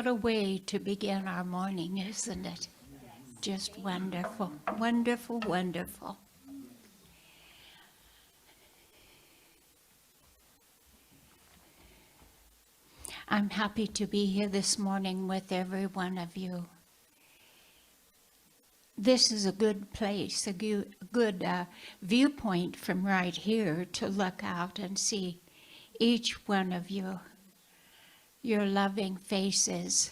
What a way to begin our morning, isn't it? Just wonderful, wonderful, wonderful. I'm happy to be here this morning with every one of you. This is a good place, a good viewpoint from right here to look out and see each one of you, your loving faces,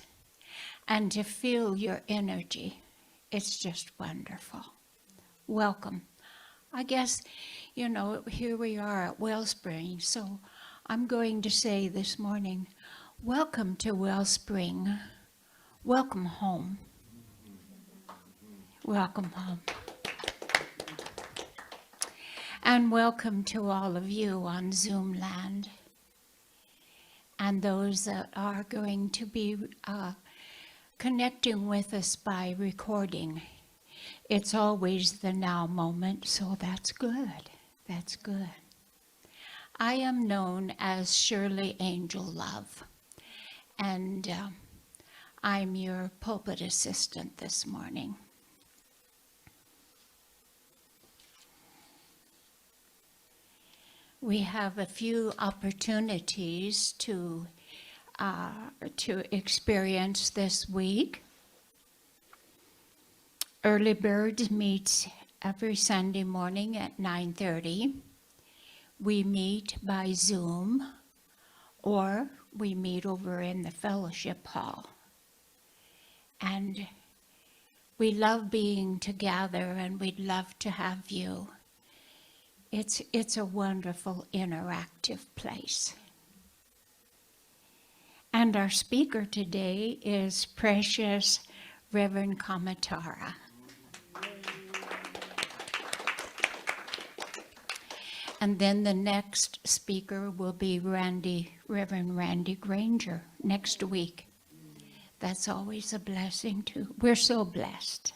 and to feel your energy. It's just wonderful. Welcome. I guess, here we are at Wellspring, so I'm going to say this morning, welcome to Wellspring. Welcome home. Welcome home. And welcome to all of you on Zoom land. And those that are going to be connecting with us by recording. It's always the now moment, so that's good. That's good. I am known as Shirley Angel Love, and I'm your pulpit assistant this morning. We have a few opportunities to experience this week. Early Birds meets every Sunday morning at 9:30. We meet by Zoom, or we meet over in the fellowship hall. And we love being together, and we'd love to have you. It's a wonderful interactive place. And our speaker today is precious Reverend Kamatara. And then the next speaker will be Reverend Randy Granger next week. That's always a blessing too. We're so blessed.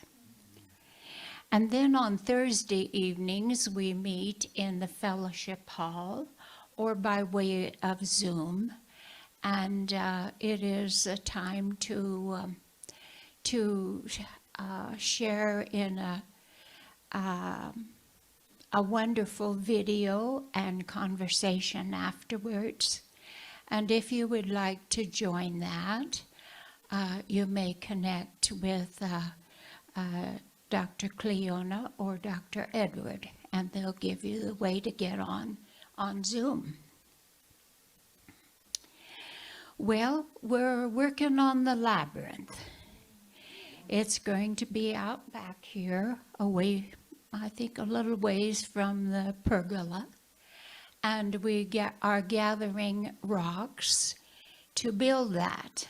And then on Thursday evenings, we meet in the fellowship hall or by way of Zoom. And it is a time to share in a wonderful video and conversation afterwards. And if you would like to join that, you may connect with Dr. Cleona or Dr. Edward, and they'll give you the way to get on Zoom. Well, we're working on the labyrinth. It's going to be out back here, away, I think, a little ways from the pergola. And we are gathering rocks to build that.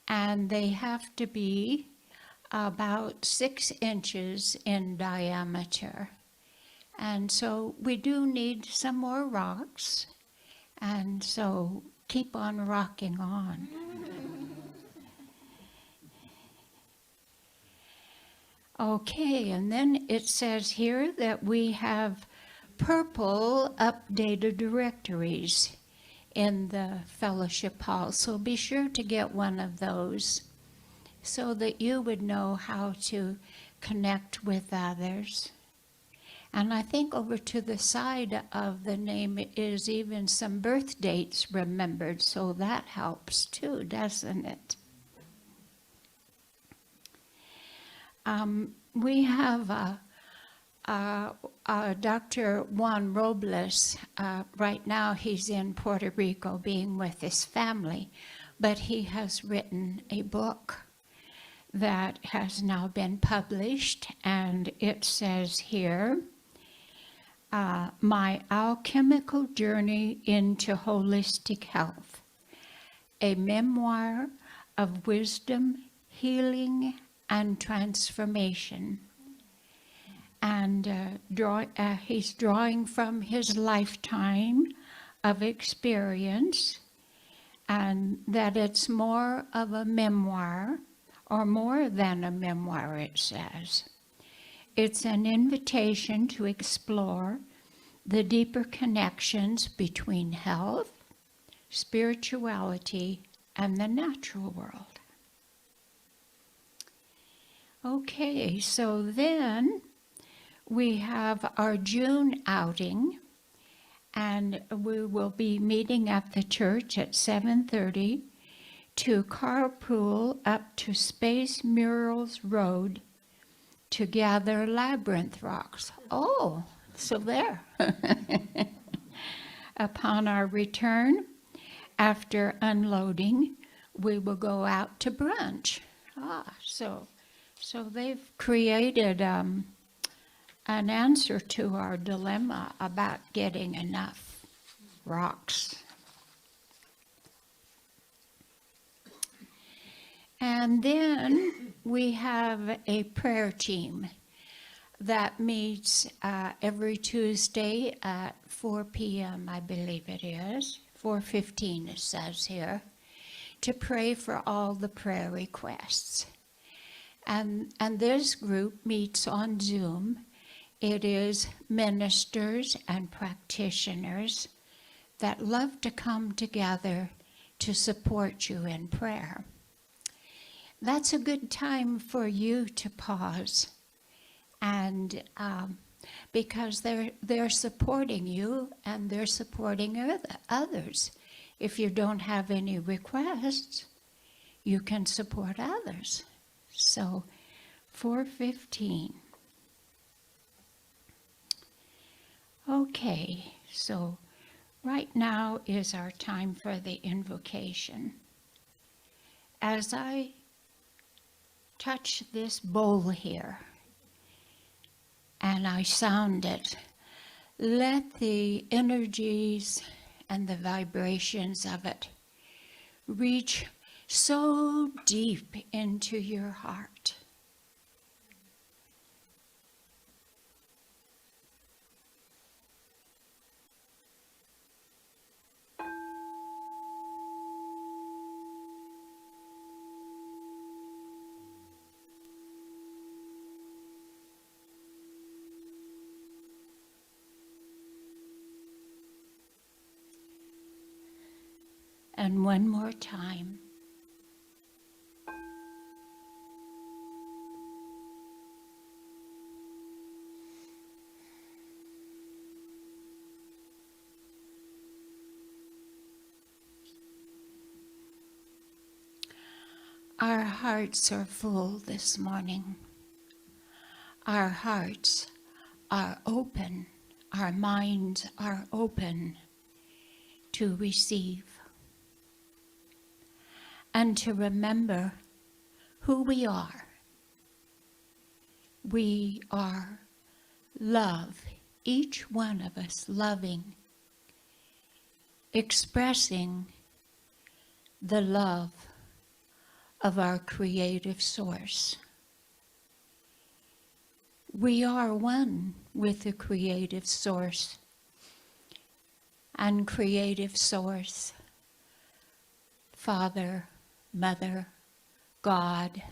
And they have to be about 6 inches in diameter. And so we do need some more rocks. And so keep on rocking on. Okay, and then it says here that we have purple updated directories in the fellowship hall. So be sure to get one of those so that you would know how to connect with others. And I think over to the side of the name is even some birth dates remembered, so that helps too, doesn't it? We have Dr. Juan Robles. Right now he's in Puerto Rico being with his family, but he has written a book that has now been published, and it says here, My Alchemical Journey into Holistic Health, a memoir of wisdom, healing, and transformation. And he's drawing from his lifetime of experience, and that it's more of a memoir, or more than a memoir, it says. It's an invitation to explore the deeper connections between health, spirituality, and the natural world. Okay, so then we have our June outing, and we will be meeting at the church at 7:30 to carpool up to Space Murals Road to gather labyrinth rocks. Oh, so there. Upon our return, after unloading, we will go out to brunch. So they've created an answer to our dilemma about getting enough rocks. And then we have a prayer team that meets every Tuesday at 4 p.m., I believe it is, 4:15 it says here, to pray for all the prayer requests. And this group meets on Zoom. It is ministers and practitioners that love to come together to support you in prayer. That's a good time for you to pause, and because they're supporting you and they're supporting others. If you don't have any requests, you can support others. So 4:15. Okay, so right now is our time for the invocation. As I touch this bowl here and I sound it, let the energies and the vibrations of it reach so deep into your heart. And one more time. Our hearts are full this morning. Our hearts are open. Our minds are open to receive and to remember who we are. We are love, each one of us loving, expressing the love of our creative source. We are one with the creative source, and creative source, Father, Mother, God,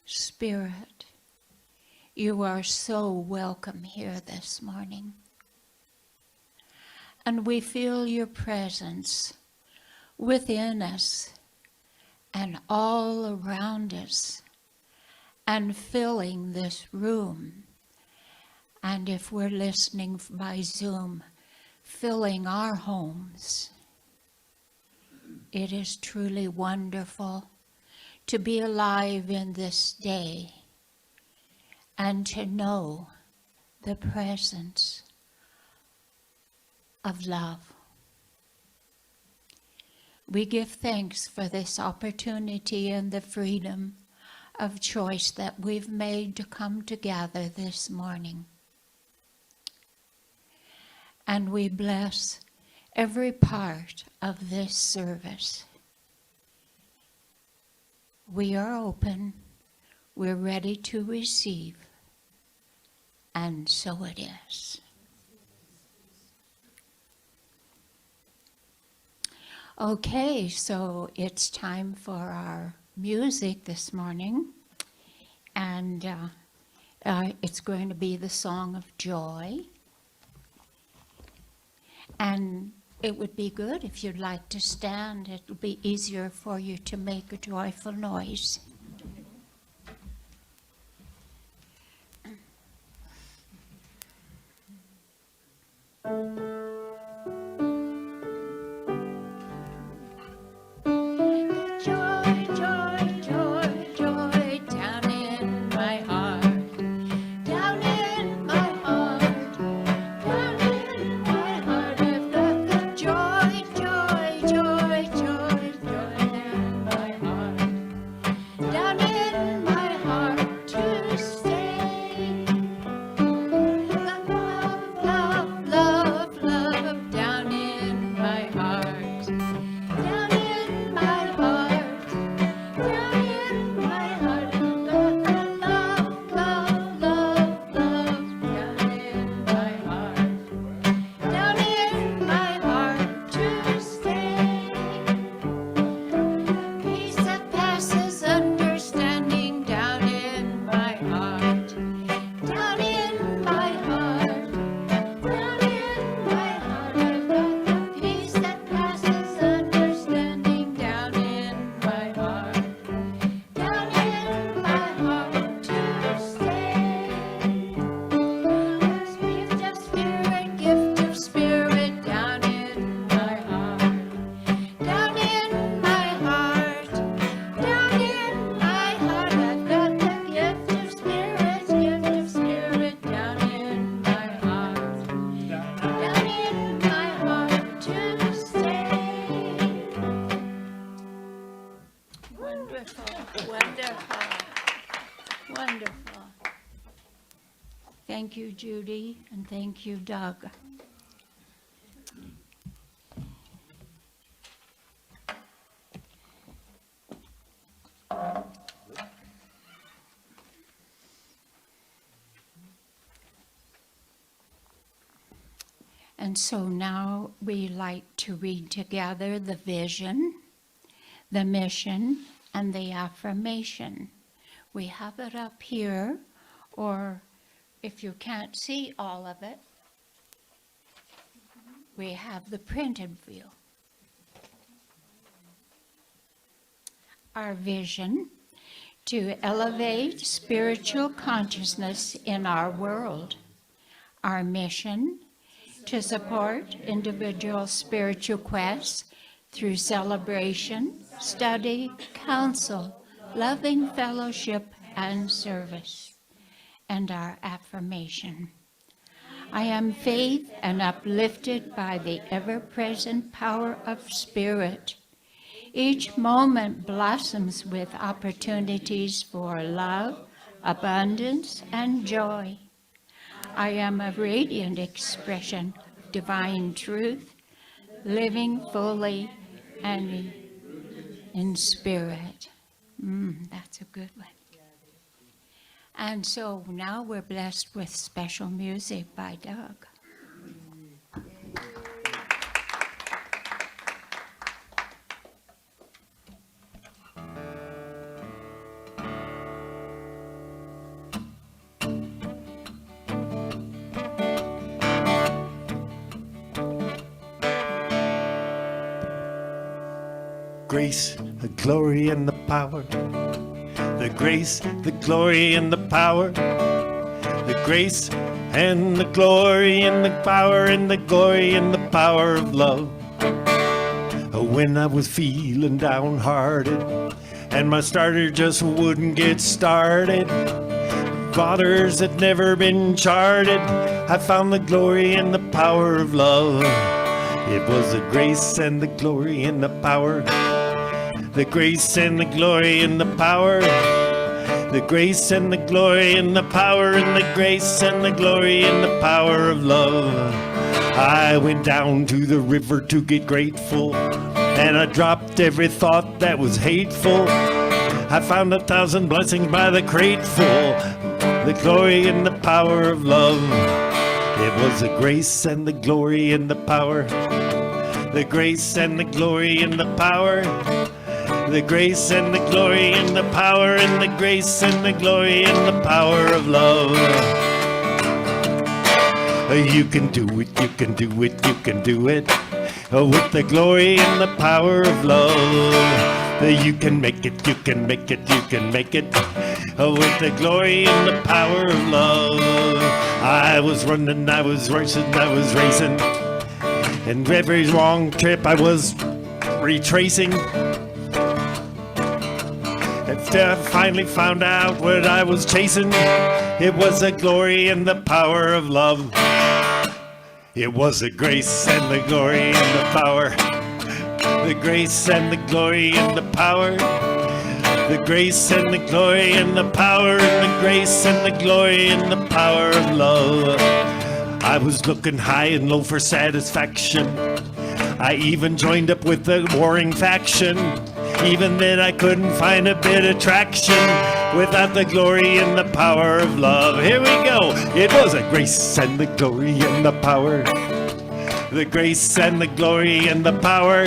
Spirit. You are so welcome here this morning. And we feel your presence within us and all around us, and filling this room. And if we're listening by Zoom, filling our homes. It is truly wonderful to be alive in this day and to know the presence of love. We give thanks for this opportunity and the freedom of choice that we've made to come together this morning. And we bless every part of this service. We are open, we're ready to receive, and so it is. Okay, so it's time for our music this morning, and it's going to be the Song of Joy. And it would be good if you'd like to stand. It will be easier for you to make a joyful noise. Joy, joy, joy, joy, down in my heart, down in my heart, down in my heart. I've got the joy, joy, joy, joy, joy in my heart, down in my heart to stay. Love, love, love, love, down in my heart, down in my heart, down in my heart. And love, love, love, love, love, down in my heart, down in my heart to stay. Peace that passes understanding, down in my heart, down in my heart, down in my heart. I've got the peace that passes understanding, down in my heart, down in my heart to stay. Gift of spirit, gift of spirit, down in my heart, down in my heart, down in my heart. I've got the gift of spirit, down in my heart, down in my heart to stay. Wonderful, wonderful, wonderful. Thank you, Judy, and thank you, Doug. And so now we like to read together the vision, the mission, and the affirmation. We have it up here, or if you can't see all of it, we have the printed view. Our vision: to elevate spiritual consciousness in our world. Our mission: to support individual spiritual quests through celebration, study, counsel, loving fellowship, and service. And our affirmation: I am faith and uplifted by the ever-present power of spirit. Each moment blossoms with opportunities for love, abundance, and joy. I am a radiant expression of divine truth, living fully and in spirit. That's a good one. And so now we're blessed with special music by Doug. Grace, the glory and the power. The grace, the glory and the power. The grace and the glory and the power and the glory and the power of love. When I was feeling downhearted and my starter just wouldn't get started, waters had never been charted, I found the glory and the power of love. It was the grace and the glory and the power. The grace and the glory and the power. The grace and the glory and the power and the grace and the glory and the power of love. I went down to the river to get grateful, and I dropped every thought that was hateful. I found 1,000 blessings by the crateful. The glory and the power of love. It was the grace and the glory and the power. The grace and the glory and the power. The grace and the glory and the power and the grace and the glory and the power of love. You can do it, you can do it, you can do it. with the glory and the power of love. You can make it, you can make it, you can make it, with the glory and the power of love. I was running, I was racing, and every wrong trip I was retracing. Until I finally found out what I was chasing. It was the glory and the power of love. It was the grace and the glory and the power. The grace and the glory and the power. The grace and the glory and the power. And the grace and the glory and the power of love. I was looking high and low for satisfaction. I even joined up with the warring faction. Even then I couldn't find a bit of traction without the glory and the power of love. Here we go. It was a grace and the glory and the power. The grace and the glory and the power.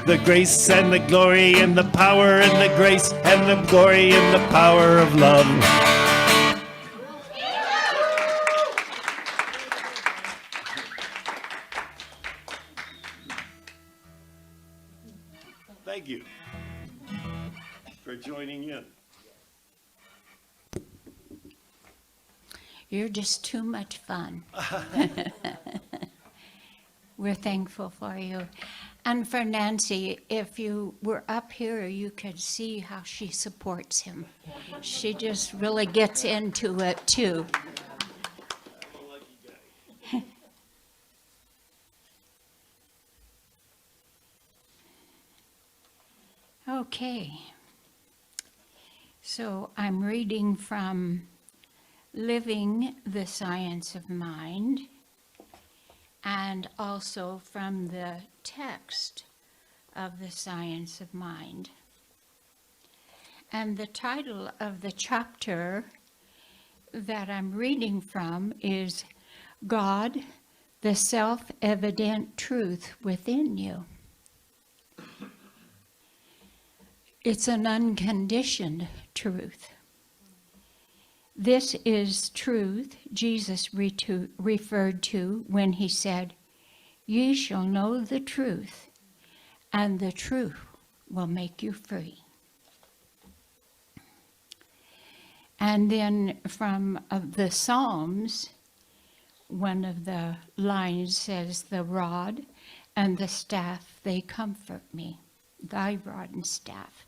The grace and the glory and the power. And the grace and the glory and the power of love. Thank you for joining in. You're just too much fun. We're thankful for you. And for Nancy, if you were up here, you could see how she supports him. She just really gets into it, too. Okay. So I'm reading from Living the Science of Mind, and also from the text of the Science of Mind. And the title of the chapter that I'm reading from is God, the Self-Evident Truth Within You. It's an unconditioned truth. This is truth Jesus referred to when he said, "Ye shall know the truth, and the truth will make you free." And then from the Psalms, one of the lines says, "The rod and the staff, they comfort me, thy rod and staff."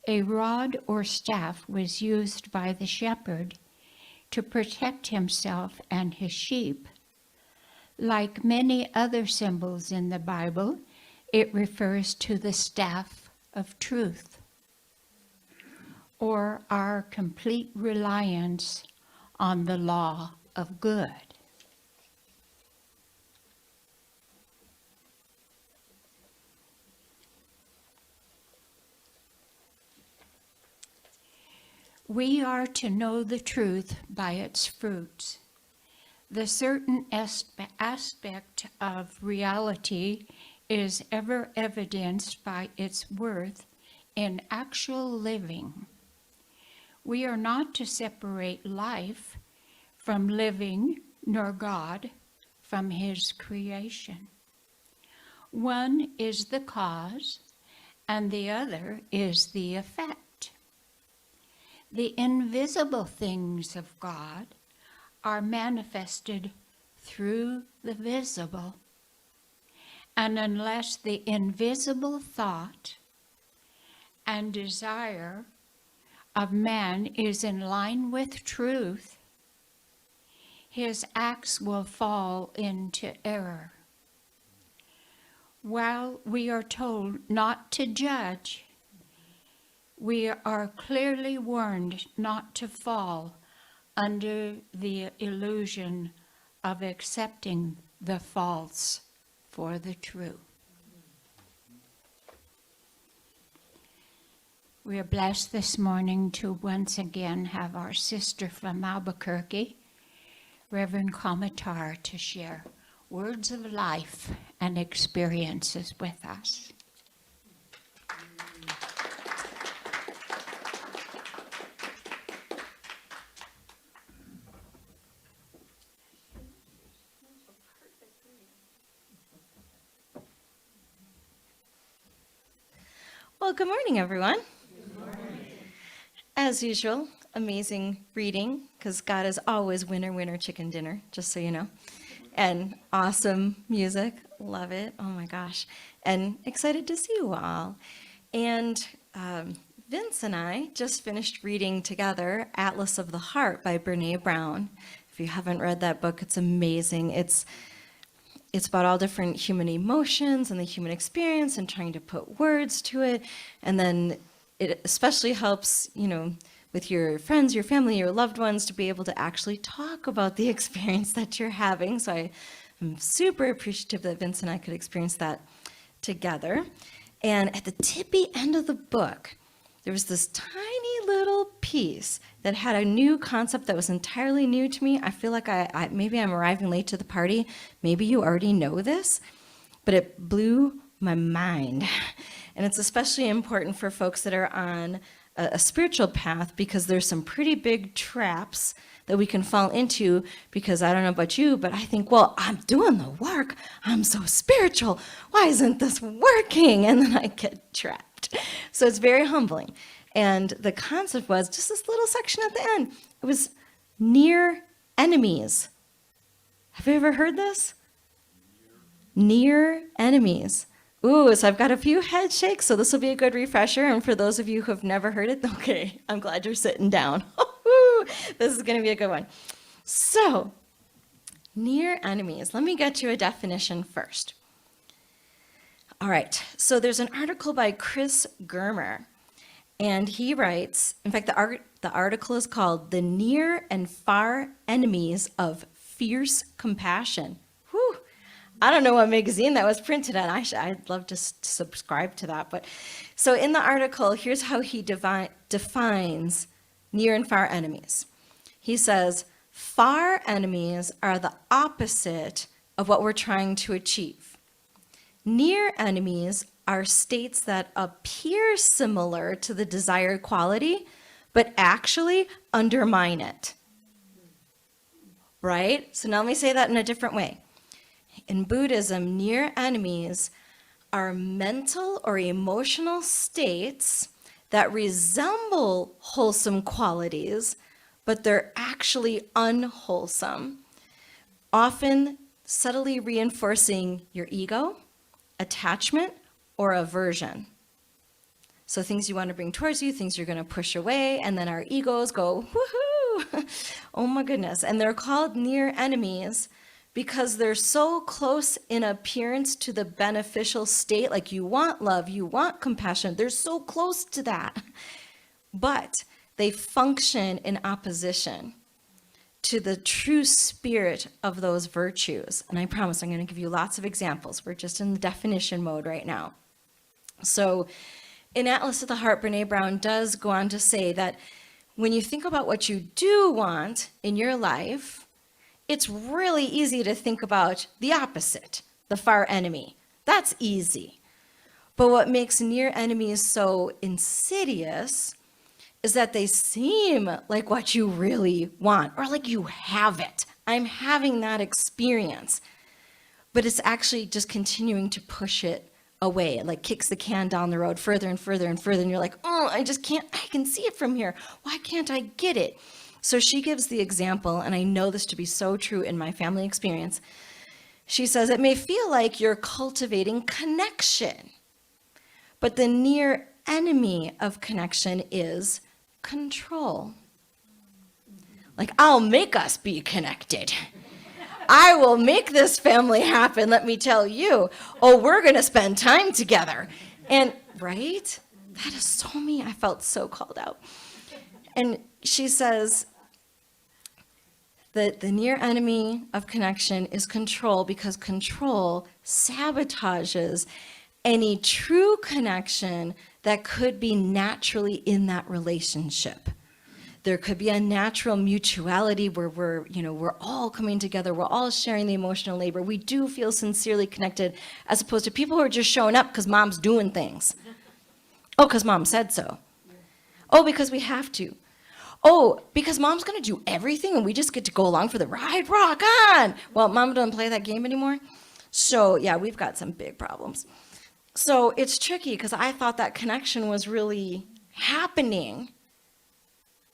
A rod or staff was used by the shepherd to protect himself and his sheep. Like many other symbols in the Bible, it refers to the staff of truth, or our complete reliance on the law of good. We are to know the truth by its fruits. The certain aspect of reality is ever evidenced by its worth in actual living. We are not to separate life from living, nor God from his creation. One is the cause, and the other is the effect. The invisible things of God are manifested through the visible. And unless the invisible thought and desire of man is in line with truth, his acts will fall into error. While we are told not to judge, we are clearly warned not to fall under the illusion of accepting the false for the true. We are blessed this morning to once again have our sister from Albuquerque, Reverend Kamatara, to share words of life and experiences with us. Well, good morning, everyone. As usual, amazing reading, because God is always winner, winner, chicken dinner, just so you know. And awesome music. Love it. Oh my gosh. And excited to see you all. And Vince and I just finished reading together Atlas of the Heart by Brene Brown. If you haven't read that book, it's amazing. It's about all different human emotions and the human experience and trying to put words to it. And then it especially helps, with your friends, your family, your loved ones to be able to actually talk about the experience that you're having. So I'm super appreciative that Vince and I could experience that together. And at the tippy end of the book, there was this tiny little piece that had a new concept that was entirely new to me. I feel like maybe I'm arriving late to the party. Maybe you already know this, but it blew my mind. And it's especially important for folks that are on a spiritual path, because there's some pretty big traps that we can fall into, because I don't know about you, but I think, well, I'm doing the work. I'm so spiritual. Why isn't this working? And then I get trapped. So it's very humbling. And the concept was just this little section at the end. It was near enemies. Have you ever heard this? Near enemies. Ooh, so I've got a few head shakes, so this will be a good refresher. And for those of you who have never heard it, okay, I'm glad you're sitting down. This is going to be a good one. So, near enemies. Let me get you a definition first. All right, so there's an article by Chris Germer, and he writes, in fact, the article is called "The Near and Far Enemies of Fierce Compassion." Whew. I don't know what magazine that was printed on. I'd love to subscribe to that. But so in the article, here's how he defines near and far enemies. He says, far enemies are the opposite of what we're trying to achieve. Near enemies are states that appear similar to the desired quality, but actually undermine it. Right? So now let me say that in a different way. In Buddhism, near enemies are mental or emotional states that resemble wholesome qualities, but they're actually unwholesome, often subtly reinforcing your ego, attachment, or aversion. So things you want to bring towards you, things you're going to push away, and then our egos go, woohoo, oh my goodness. And they're called near enemies because they're so close in appearance to the beneficial state, like you want love, you want compassion, they're so close to that. But they function in opposition to the true spirit of those virtues. And I promise I'm going to give you lots of examples. We're just in the definition mode right now. So in Atlas of the Heart, Brene Brown does go on to say that when you think about what you do want in your life, it's really easy to think about the opposite, the far enemy. That's easy. But what makes near enemies so insidious is that they seem like what you really want, or like you have it. I'm having that experience. But it's actually just continuing to push it away. It like kicks the can down the road further and further and further. And you're like, oh, I just can't, I can see it from here. Why can't I get it? So she gives the example, and I know this to be so true in my family experience. She says, it may feel like you're cultivating connection, but the near enemy of connection is control. Like, I'll make us be connected. I will make this family happen, let me tell you. Oh, we're going to spend time together. And, right? That is so me. I felt so called out. And she says that the near enemy of connection is control, because control sabotages any true connection that could be naturally in that relationship. There could be a natural mutuality where we're all coming together, we're all sharing the emotional labor. We do feel sincerely connected, as opposed to people who are just showing up because mom's doing things. Oh, because mom said so. Oh, because we have to. Oh, because mom's going to do everything and we just get to go along for the ride? Rock on! Well, mom doesn't play that game anymore. So, yeah, we've got some big problems. So it's tricky because I thought that connection was really happening,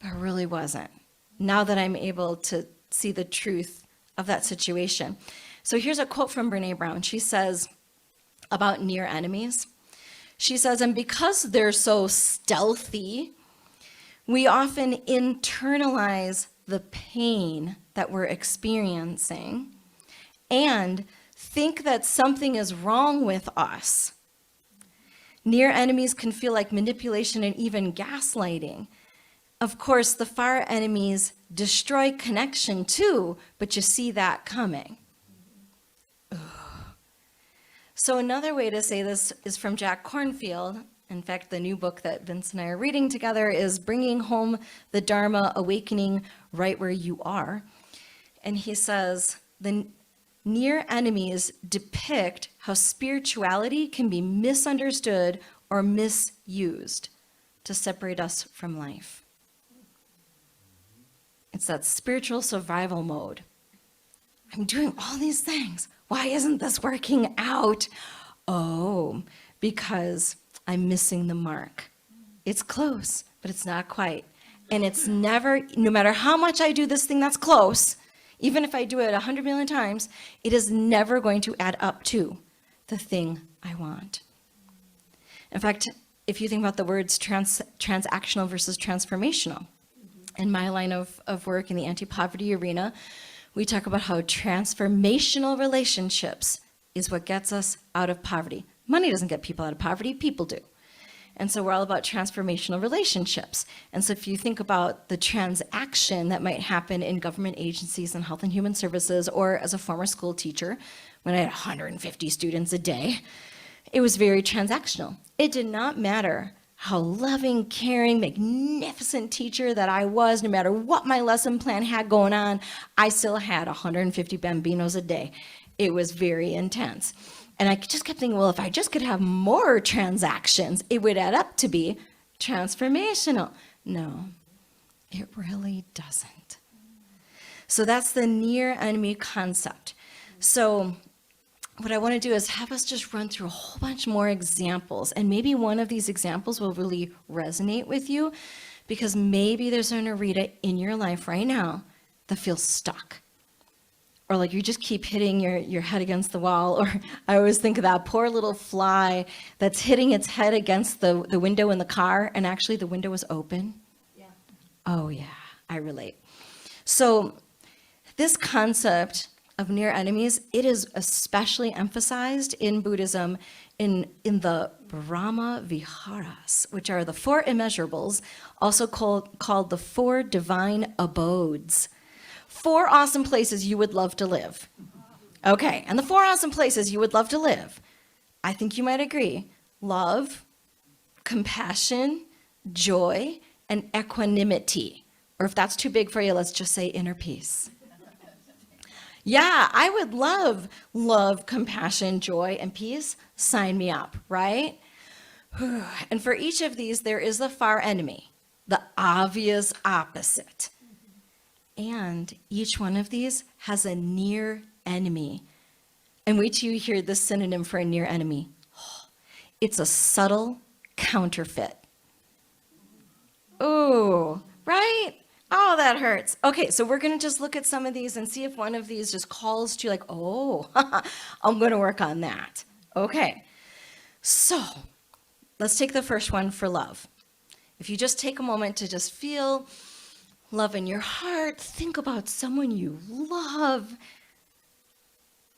but it really wasn't. Now that I'm able to see the truth of that situation. So here's a quote from Brene Brown. She says about near enemies, she says, and because they're so stealthy, we often internalize the pain that we're experiencing and think that something is wrong with us. Near enemies can feel like manipulation and even gaslighting. Of course, the far enemies destroy connection too, but you see that coming. Ugh. So another way to say this is from Jack Kornfield. In fact, the new book that Vince and I are reading together is Bringing Home the Dharma, Awakening Right Where You Are. And he says, the near enemies depict how spirituality can be misunderstood or misused to separate us from life. It's that spiritual survival mode. I'm doing all these things. Why isn't this working out? Oh, because I'm missing the mark. It's close, but it's not quite. And it's never, no matter how much I do this thing that's close, even if I do it 100 million times, it is never going to add up to the thing I want. In fact, if you think about the words transactional versus transformational, in my line of work in the anti-poverty arena, we talk about how transformational relationships is what gets us out of poverty. Money doesn't get people out of poverty, people do. And so we're all about transformational relationships. And so if you think about the transaction that might happen in government agencies and health and human services, or as a former school teacher, when I had 150 students a day, it was very transactional. It did not matter how loving, caring, magnificent teacher that I was, no matter what my lesson plan had going on, I still had 150 bambinos a day. It was very intense. And I just kept thinking, well, if I just could have more transactions, it would add up to be transformational. No, it really doesn't. So that's the near enemy concept. So what I want to do is have us just run through a whole bunch more examples. And maybe one of these examples will really resonate with you, because maybe there's an arena in your life right now that feels stuck. Or like you just keep hitting your head against the wall. Or I always think of that poor little fly that's hitting its head against the window in the car, and actually the window is open. Yeah. Oh yeah, I relate. So this concept of near enemies, it is especially emphasized in Buddhism in the Brahma Viharas, which are the four immeasurables, also called the four divine abodes. 4 awesome places you would love to live. Okay, and the 4 awesome places you would love to live, I think you might agree: love, compassion, joy, and equanimity. Or if that's too big for you, let's just say inner peace. Yeah, I would love, compassion, joy, and peace. Sign me up, right? And for each of these, there is the far enemy, the obvious opposite. And each one of these has a near enemy. And wait till you hear this synonym for a near enemy. It's a subtle counterfeit. Ooh, right? Oh, that hurts. Okay, so we're going to just look at some of these and see if one of these just calls to you like, oh, I'm going to work on that. Okay, so let's take the first one for love. If you just take a moment to just feel love in your heart, think about someone you love.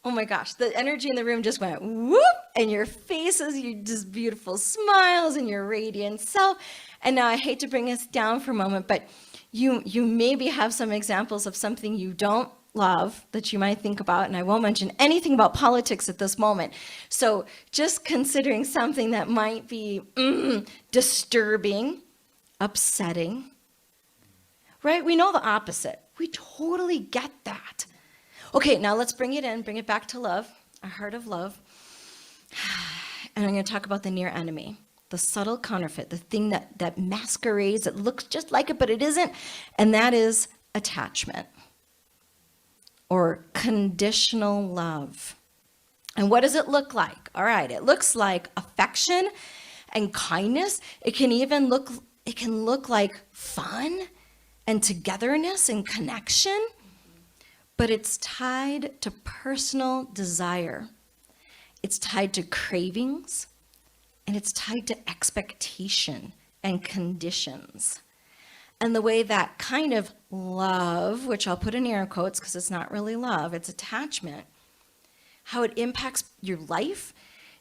Oh my gosh, the energy in the room just went whoop, and your faces, you just beautiful smiles and your radiant self. And now I hate to bring us down for a moment, but you maybe have some examples of something you don't love that you might think about, and I won't mention anything about politics at this moment. So just considering something that might be disturbing, upsetting, right? We know the opposite. We totally get that. Okay, now let's bring it back to love, our heart of love. And I'm going to talk about the near enemy, the subtle counterfeit, the thing that masquerades, it looks just like it, but it isn't, and that is attachment or conditional love. And what does it look like? All right, it looks like affection and kindness. It can look like fun and togetherness and connection, but it's tied to personal desire. It's tied to cravings, and it's tied to expectation and conditions. And the way that kind of love, which I'll put in air quotes because it's not really love, it's attachment, how it impacts your life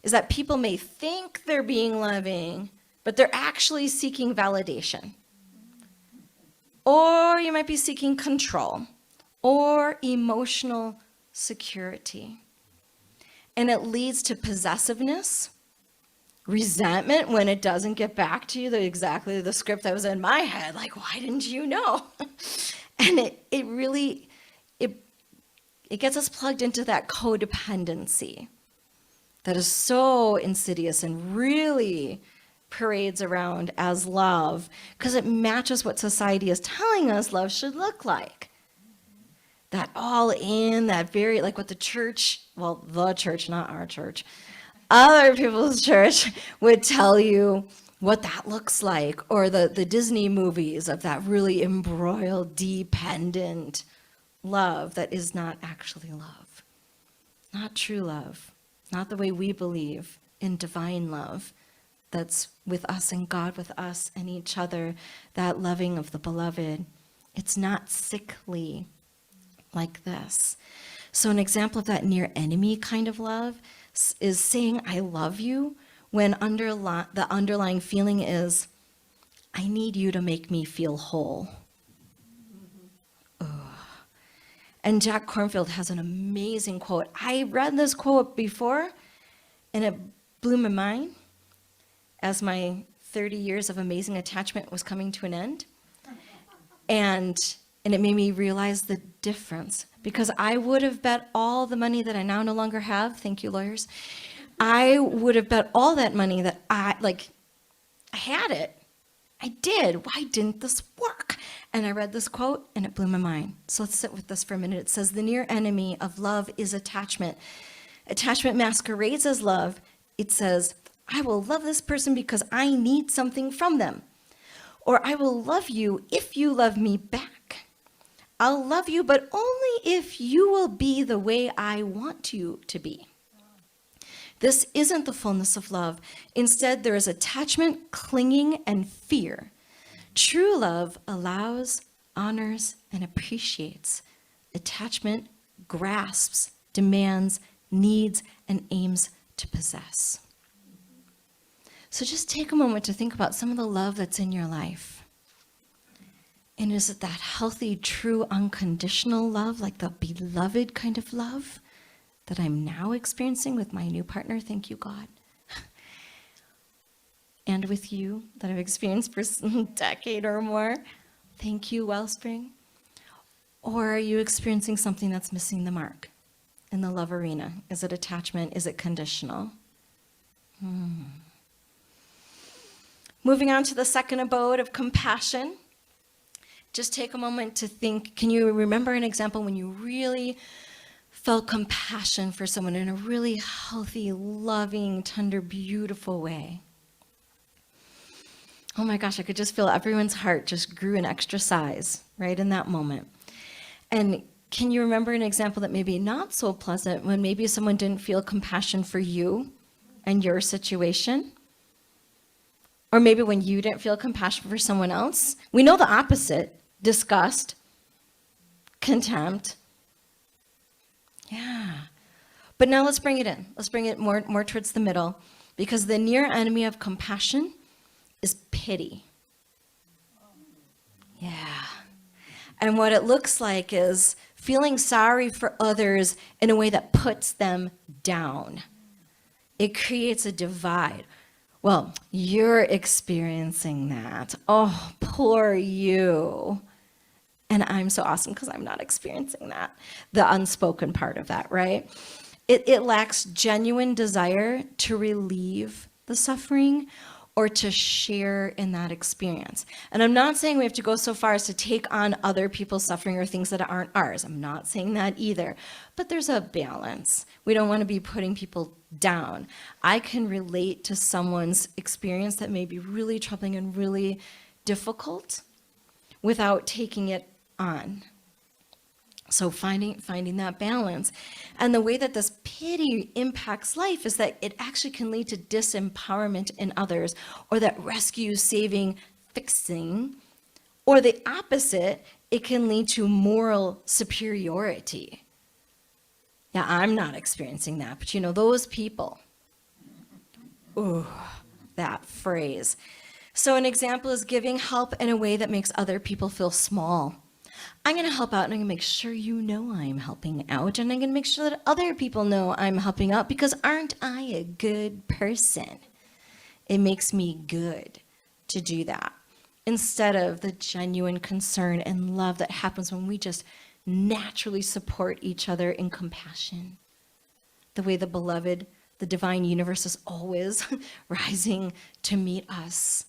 is that people may think they're being loving, but they're actually seeking validation. Or you might be seeking control or emotional security. And it leads to possessiveness, resentment when it doesn't get back to you, exactly the script that was in my head, like, why didn't you know? And it really gets us plugged into that codependency that is so insidious and really parades around as love because it matches what society is telling us love should look like. That all in, that very, like what the church, well, the church, not our church, other people's church would tell you what that looks like, or the Disney movies of that really embroiled, dependent love that is not actually love, not true love, not the way we believe in divine love that's with us and God with us and each other, that loving of the beloved. It's not sickly like this. So an example of that near enemy kind of love is saying I love you when the underlying feeling is I need you to make me feel whole. And Jack Kornfield has an amazing quote. I read this quote before, and it blew my mind as my 30 years of amazing attachment was coming to an end. And it made me realize the difference. Because I would have bet all the money that I now no longer have, thank you, lawyers, I would have bet all that money that I had it. I did. Why didn't this work? And I read this quote and it blew my mind. So let's sit with this for a minute. It says, the near enemy of love is attachment. Attachment masquerades as love. It says, I will love this person because I need something from them. Or I will love you if you love me back. I'll love you, but only if you will be the way I want you to be. This isn't the fullness of love. Instead, there is attachment, clinging, and fear. True love allows, honors, and appreciates. Attachment grasps, demands, needs, and aims to possess. So just take a moment to think about some of the love that's in your life. And is it that healthy, true, unconditional love, like the beloved kind of love that I'm now experiencing with my new partner? Thank you, God. And with you that I've experienced for a decade or more. Thank you, Wellspring. Or are you experiencing something that's missing the mark in the love arena? Is it attachment? Is it conditional? Moving on to the second abode of compassion. Just take a moment to think, can you remember an example when you really felt compassion for someone in a really healthy, loving, tender, beautiful way? Oh my gosh, I could just feel everyone's heart just grew an extra size right in that moment. And can you remember an example that maybe not so pleasant when maybe someone didn't feel compassion for you and your situation? Or maybe when you didn't feel compassion for someone else? We know the opposite. Disgust, contempt. Yeah. But now let's bring it in. Let's bring it more towards the middle, because the near enemy of compassion is pity. Yeah. And what it looks like is feeling sorry for others in a way that puts them down. It creates a divide. Well, you're experiencing that. Oh, poor you. And I'm so awesome because I'm not experiencing that. The unspoken part of that, right? It lacks genuine desire to relieve the suffering or to share in that experience. And I'm not saying we have to go so far as to take on other people's suffering or things that aren't ours. I'm not saying that either. But there's a balance. We don't want to be putting people down. I can relate to someone's experience that may be really troubling and really difficult without taking it on. So finding that balance. And the way that this pity impacts life is that it actually can lead to disempowerment in others, or that rescue, saving, fixing, or the opposite, it can lead to moral superiority. Yeah, I'm not experiencing that, but you know, those people, ooh, that phrase. So an example is giving help in a way that makes other people feel small. I'm going to help out, and I'm going to make sure you know I'm helping out, and I'm going to make sure that other people know I'm helping out, because aren't I a good person? It makes me good to do that, instead of the genuine concern and love that happens when we just naturally support each other in compassion. The way the beloved, the divine universe is always rising to meet us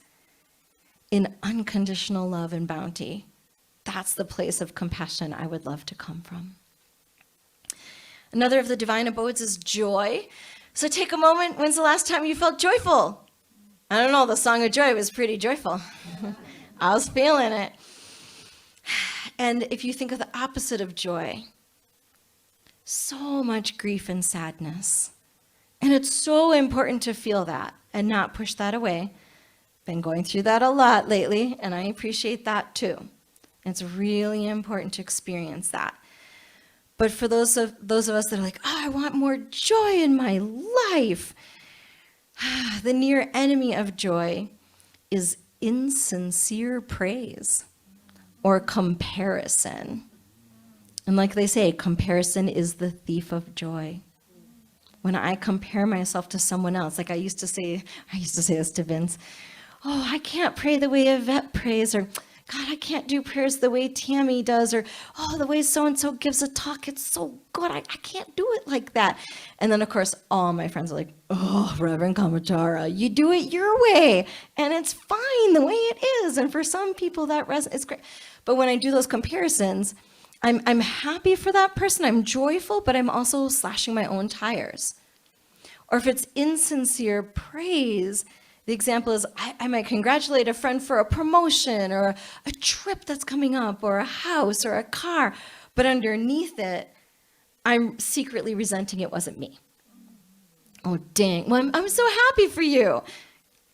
in unconditional love and bounty. That's the place of compassion I would love to come from. Another of the divine abodes is joy. So take a moment. When's the last time you felt joyful? I don't know, the Song of Joy was pretty joyful. I was feeling it. And if you think of the opposite of joy, so much grief and sadness. And it's so important to feel that and not push that away. Been going through that a lot lately, and I appreciate that too. It's really important to experience that. But for those of us that are like, oh, I want more joy in my life, the near enemy of joy is insincere praise or comparison. And like they say, comparison is the thief of joy. When I compare myself to someone else, like I used to say this to Vince, oh, I can't pray the way Yvette prays, or God, I can't do prayers the way Tammy does, or, oh, the way so-and-so gives a talk, it's so good, I can't do it like that. And then, of course, all my friends are like, oh, Reverend Kamatara, you do it your way, and it's fine the way it is. And for some people, that it's great. But when I do those comparisons, I'm happy for that person, I'm joyful, but I'm also slashing my own tires. Or if it's insincere praise, the example is I might congratulate a friend for a promotion or a trip that's coming up or a house or a car, but underneath it, I'm secretly resenting it wasn't me. Oh, dang. Well, I'm so happy for you.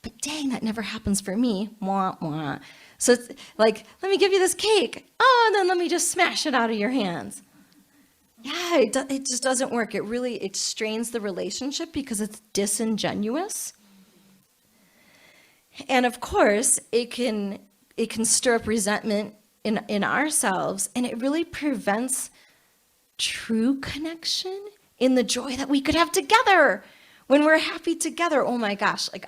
But dang, that never happens for me. Wah, wah. So it's like, let me give you this cake. Oh, and then let me just smash it out of your hands. Yeah, it just doesn't work. It strains the relationship because it's disingenuous. And of course, it can stir up resentment in ourselves, and it really prevents true connection in the joy that we could have together when we're happy together. Oh my gosh, like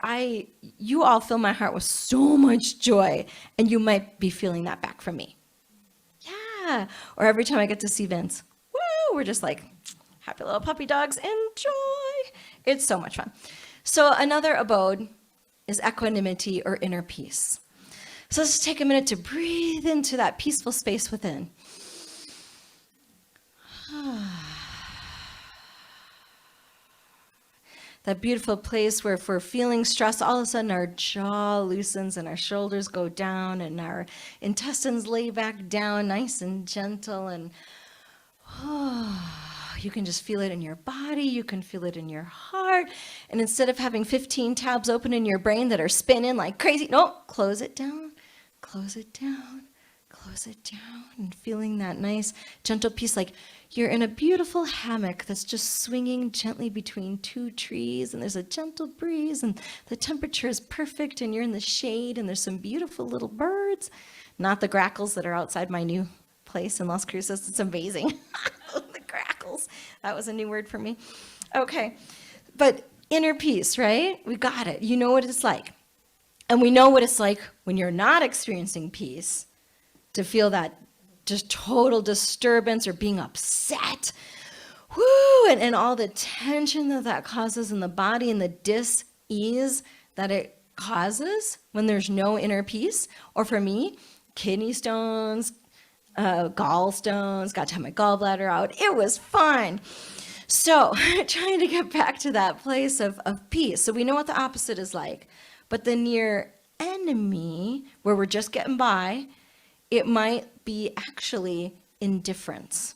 you all fill my heart with so much joy, and you might be feeling that back from me. Yeah, or every time I get to see Vince, woo, we're just like happy little puppy dogs, enjoy. It's so much fun. So another abode is equanimity or inner peace. So let's take a minute to breathe into that peaceful space within. That beautiful place where if we're feeling stress, all of a sudden our jaw loosens and our shoulders go down and our intestines lay back down nice and gentle, and you can just feel it in your body, you can feel it in your heart. And instead of having 15 tabs open in your brain that are spinning like crazy, no, close it down, close it down, close it down, and feeling that nice, gentle peace, like you're in a beautiful hammock that's just swinging gently between two trees, and there's a gentle breeze, and the temperature is perfect, and you're in the shade, and there's some beautiful little birds, not the grackles that are outside my new place in Las Cruces. It's amazing. The grackles. That was a new word for me. Okay. But inner peace, right? We got it. You know what it's like. And we know what it's like when you're not experiencing peace, to feel that just total disturbance or being upset. Woo! And all the tension that causes in the body and the dis-ease that it causes when there's no inner peace. Or for me, kidney stones, gallstones, got to have my gallbladder out. It was fun. So trying to get back to that place of peace. So we know what the opposite is like. But the near enemy, where we're just getting by, it might be actually indifference.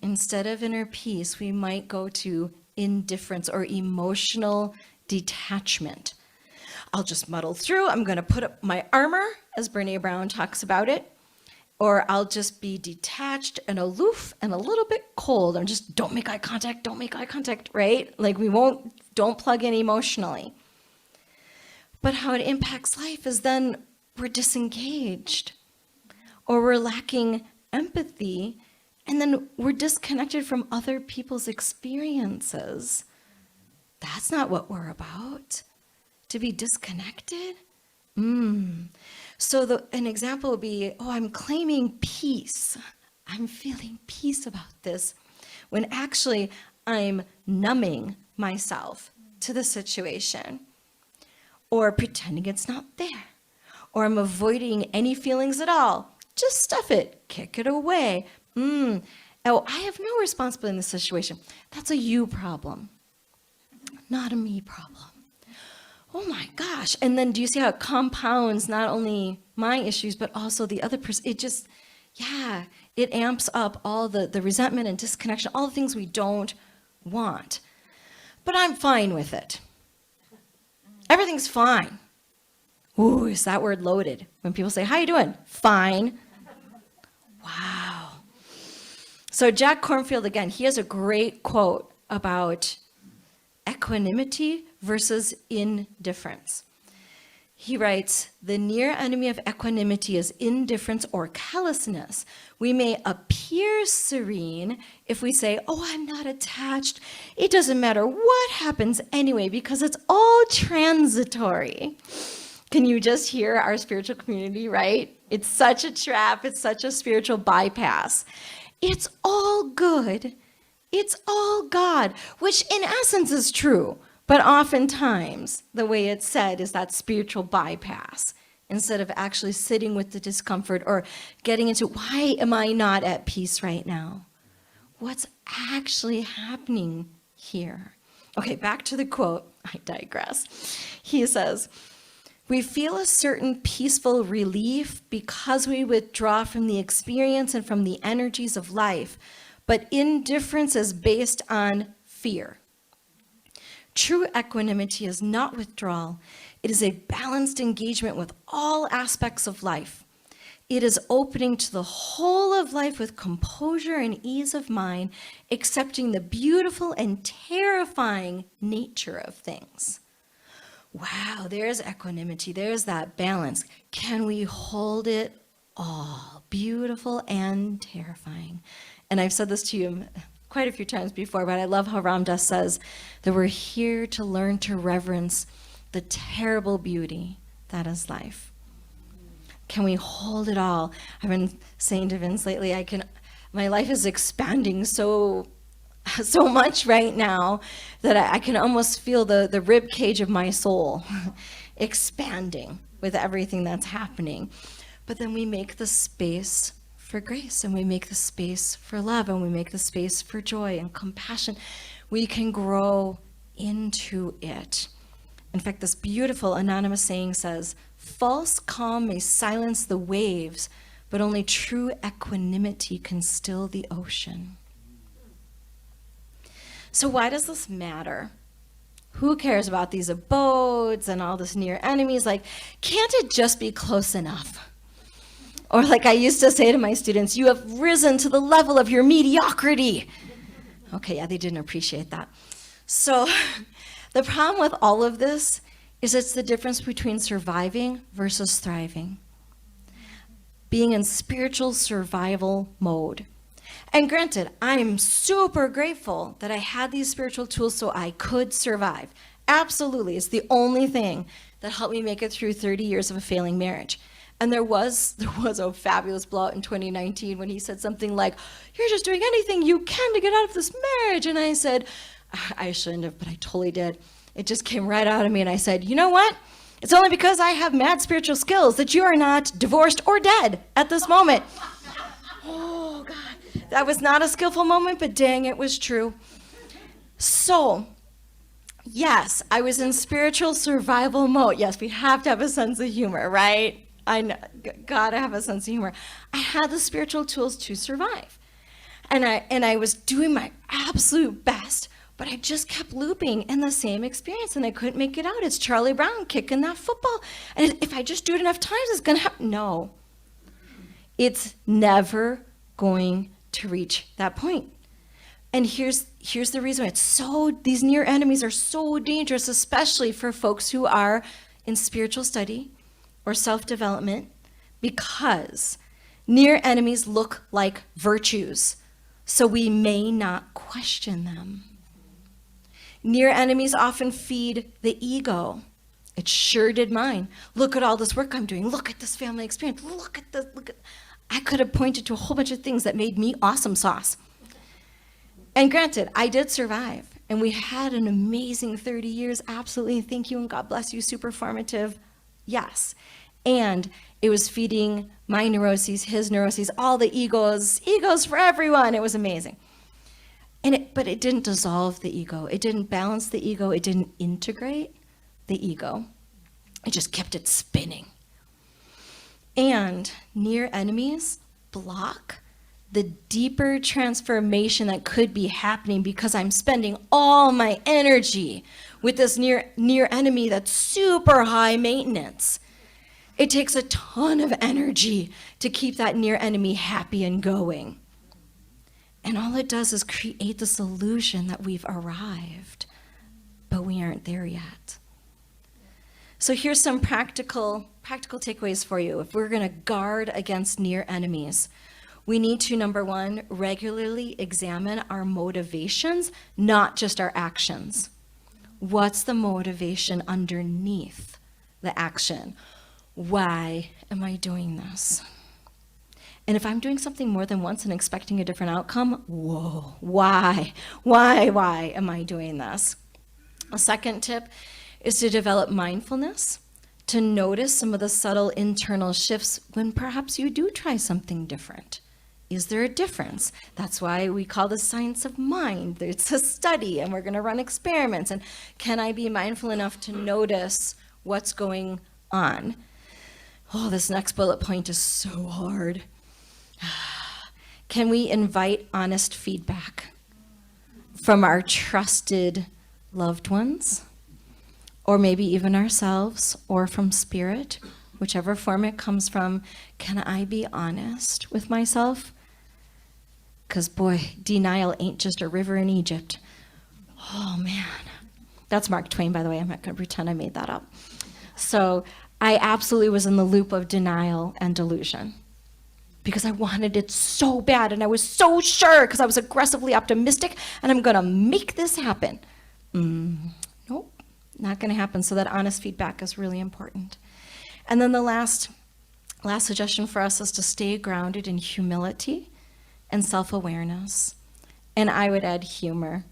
Instead of inner peace, we might go to indifference or emotional detachment. I'll just muddle through. I'm going to put up my armor, as Brene Brown talks about it. Or I'll just be detached and aloof and a little bit cold. I'm just, don't make eye contact, right? Like don't plug in emotionally. But how it impacts life is then we're disengaged or we're lacking empathy, and then we're disconnected from other people's experiences. That's not what we're about. To be disconnected? So an example would be, I'm claiming peace. I'm feeling peace about this, when actually I'm numbing myself to the situation, or pretending it's not there, or I'm avoiding any feelings at all. Just stuff it, kick it away. I have no responsibility in this situation. That's a you problem, not a me problem. Oh my gosh. And then do you see how it compounds not only my issues, but also the other person? It amps up all the resentment and disconnection, all the things we don't want. But I'm fine with it. Everything's fine. Ooh, is that word loaded? When people say, how you doing? Fine. Wow. So Jack Kornfield, again, he has a great quote about equanimity versus indifference. He writes, the near enemy of equanimity is indifference or callousness. We may appear serene if we say, I'm not attached. It doesn't matter what happens anyway, because it's all transitory. Can you just hear our spiritual community, right? It's such a trap. It's such a spiritual bypass. It's all good. It's all God, which in essence is true. But oftentimes, the way it's said is that spiritual bypass, instead of actually sitting with the discomfort or getting into, why am I not at peace right now? What's actually happening here? Okay, back to the quote. I digress. He says, we feel a certain peaceful relief because we withdraw from the experience and from the energies of life, but indifference is based on fear. True equanimity is not withdrawal. It is a balanced engagement with all aspects of life. It is opening to the whole of life with composure and ease of mind, accepting the beautiful and terrifying nature of things. Wow, there's equanimity. There's that balance. Can we hold it all? Beautiful and terrifying. And I've said this to you quite a few times before, but I love how Ram Dass says that we're here to learn to reverence the terrible beauty that is life. Can we hold it all? I've been saying to Vince lately, my life is expanding so much right now that I can almost feel the rib cage of my soul expanding with everything that's happening. But then we make the space for grace, and we make the space for love, and we make the space for joy and compassion. We can grow into it. In fact, this beautiful anonymous saying says, false calm may silence the waves, but only true equanimity can still the ocean. So why does this matter? Who cares about these abodes and all this near enemies? Like, can't it just be close enough? Or like I used to say to my students, you have risen to the level of your mediocrity. Okay, yeah, they didn't appreciate that. So the problem with all of this is it's the difference between surviving versus thriving. Being in spiritual survival mode. And granted, I'm super grateful that I had these spiritual tools so I could survive. Absolutely, it's the only thing that helped me make it through 30 years of a failing marriage. And there was a fabulous blowout in 2019 when he said something like, you're just doing anything you can to get out of this marriage. And I said, I shouldn't have, but I totally did. It just came right out of me, and I said, you know what? It's only because I have mad spiritual skills that you are not divorced or dead at this moment. Oh, God. That was not a skillful moment, but dang, it was true. So, yes, I was in spiritual survival mode. Yes, we have to have a sense of humor, right? I know, gotta have a sense of humor. I had the spiritual tools to survive. And I was doing my absolute best, but I just kept looping in the same experience, and I couldn't make it out. It's Charlie Brown kicking that football. And if I just do it enough times, it's gonna happen. No. It's never going to reach that point. And here's the reason why these near enemies are so dangerous, especially for folks who are in spiritual study or self-development, because near enemies look like virtues, so we may not question them. Near enemies often feed the ego. It sure did mine. Look at all this work I'm doing. Look at this family experience. Look at this. I could have pointed to a whole bunch of things that made me awesome sauce. And granted, I did survive, and we had an amazing 30 years, absolutely, thank you, and God bless you, super formative, yes. And it was feeding my neuroses, his neuroses, all the egos for everyone, it was amazing. But it didn't dissolve the ego, it didn't balance the ego, it didn't integrate the ego, it just kept it spinning. And near enemies block the deeper transformation that could be happening because I'm spending all my energy with this near enemy that's super high maintenance. It takes a ton of energy to keep that near enemy happy and going. And all it does is create this illusion that we've arrived, but we aren't there yet. So here's some practical takeaways for you. If we're going to guard against near enemies, we need to, number one, regularly examine our motivations, not just our actions. What's the motivation underneath the action? Why am I doing this? And if I'm doing something more than once and expecting a different outcome, whoa, why am I doing this? A second tip is to develop mindfulness, to notice some of the subtle internal shifts when perhaps you do try something different. Is there a difference? That's why we call this science of mind. It's a study, and we're going to run experiments. And can I be mindful enough to notice what's going on? Oh, this next bullet point is so hard. Can we invite honest feedback from our trusted loved ones, or maybe even ourselves, or from spirit, whichever form it comes from? Can I be honest with myself? Because boy, denial ain't just a river in Egypt. Oh man. That's Mark Twain, by the way. I'm not going to pretend I made that up. So I absolutely was in the loop of denial and delusion because I wanted it so bad, and I was so sure because I was aggressively optimistic, and I'm going to make this happen. Nope, not going to happen. So that honest feedback is really important. And then the last suggestion for us is to stay grounded in humility and self-awareness. And I would add humor,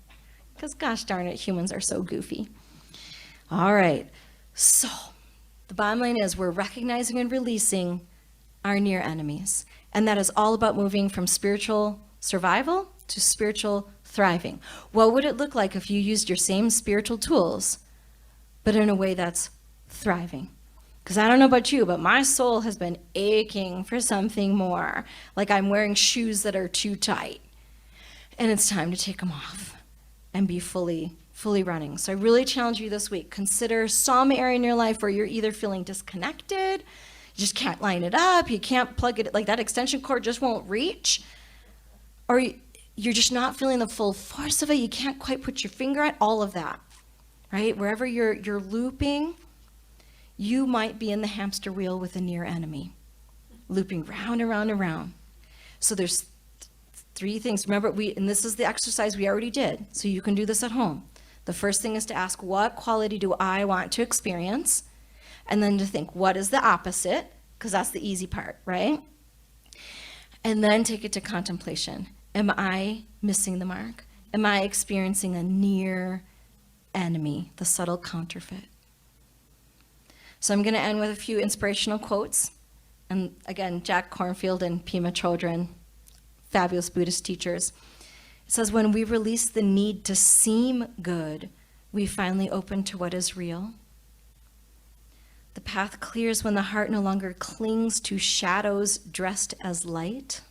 because gosh darn it, humans are so goofy. All right, so the bottom line is we're recognizing and releasing our near enemies. And that is all about moving from spiritual survival to spiritual thriving. What would it look like if you used your same spiritual tools, but in a way that's thriving? Because I don't know about you, but my soul has been aching for something more. Like I'm wearing shoes that are too tight. And it's time to take them off and be fully running. So I really challenge you this week. Consider some area in your life where you're either feeling disconnected, you just can't line it up, you can't plug it, like that extension cord just won't reach, or you're just not feeling the full force of it, you can't quite put your finger on all of that, right? Wherever you're looping, you might be in the hamster wheel with a near enemy, looping round and round and round. So there's three things. Remember, and this is the exercise we already did, so you can do this at home. The first thing is to ask, what quality do I want to experience? And then to think, what is the opposite? Because that's the easy part, right? And then take it to contemplation. Am I missing the mark? Am I experiencing a near enemy, the subtle counterfeit. So I'm going to end with a few inspirational quotes. And again, Jack Kornfield and Pema Chodron, fabulous Buddhist teachers. It says, when we release the need to seem good, we finally open to what is real. The path clears when the heart no longer clings to shadows dressed as light.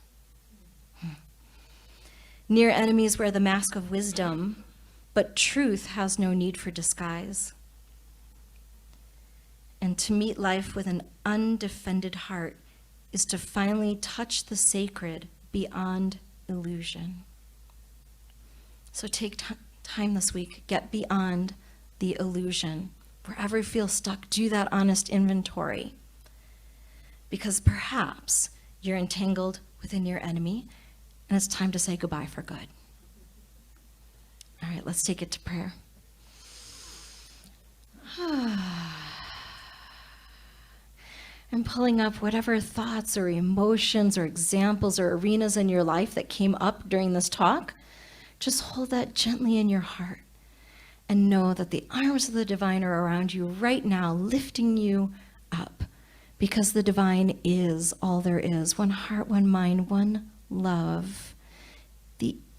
Near enemies wear the mask of wisdom, but truth has no need for disguise. And to meet life with an undefended heart is to finally touch the sacred beyond illusion. So take time this week, get beyond the illusion. Wherever you feel stuck, do that honest inventory. Because perhaps you're entangled within your enemy, and it's time to say goodbye for good. All right, let's take it to prayer. And pulling up whatever thoughts or emotions or examples or arenas in your life that came up during this talk, just hold that gently in your heart and know that the arms of the divine are around you right now, lifting you up, because the divine is all there is. One heart, one mind, one love.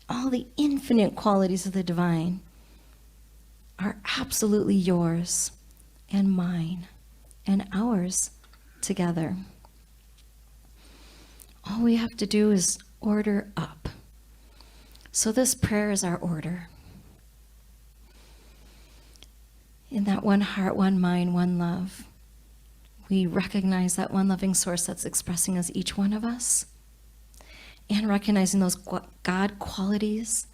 All the infinite qualities of the divine are absolutely yours and mine and ours together. All we have to do is order up. So this prayer is our order. In that one heart, one mind, one love, we recognize that one loving source that's expressing as each one of us, and recognizing those God qualities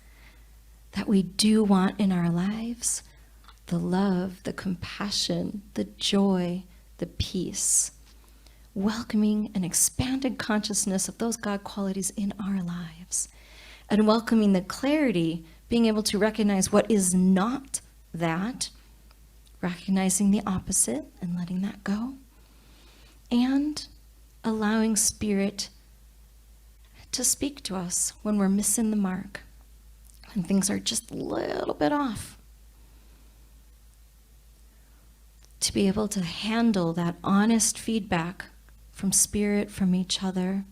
that we do want in our lives, the love, the compassion, the joy, the peace, welcoming an expanded consciousness of those God qualities in our lives, and welcoming the clarity, being able to recognize what is not that, recognizing the opposite and letting that go, and allowing Spirit to speak to us when we're missing the mark, when things are just a little bit off. To be able to handle that honest feedback from Spirit, from each other,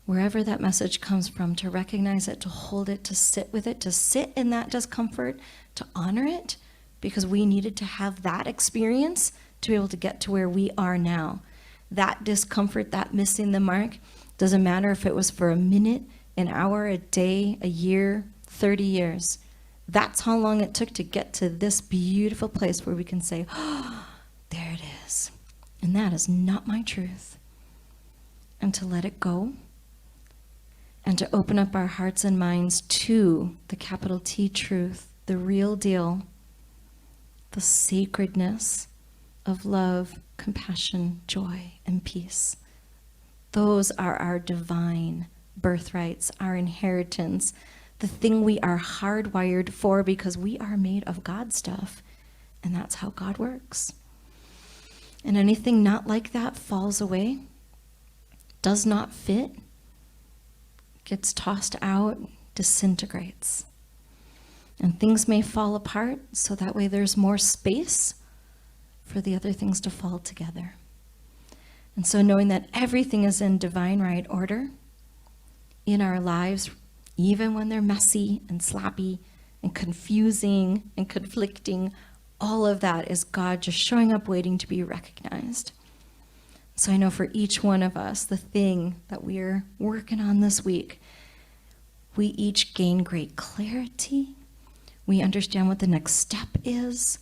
wherever that message comes from, to recognize it, to hold it, to sit with it, to sit in that discomfort, to honor it, because we needed to have that experience to be able to get to where we are now. That discomfort, that missing the mark, doesn't matter if it was for a minute, an hour, a day, a year, 30 years. That's how long it took to get to this beautiful place where we can say, oh, there it is. And that is not my truth. And to let it go, and to open up our hearts and minds to the capital T truth, the real deal, the sacredness of love, compassion, joy, and peace. Those are our divine birthrights, our inheritance, the thing we are hardwired for, because we are made of God stuff, and that's how God works. And anything not like that falls away, does not fit, gets tossed out, disintegrates. And things may fall apart, so that way there's more space for the other things to fall together. And so knowing that everything is in divine right order in our lives, even when they're messy and sloppy and confusing and conflicting, all of that is God just showing up, waiting to be recognized. So I know for each one of us, the thing that we're working on this week, we each gain great clarity. We understand what the next step is.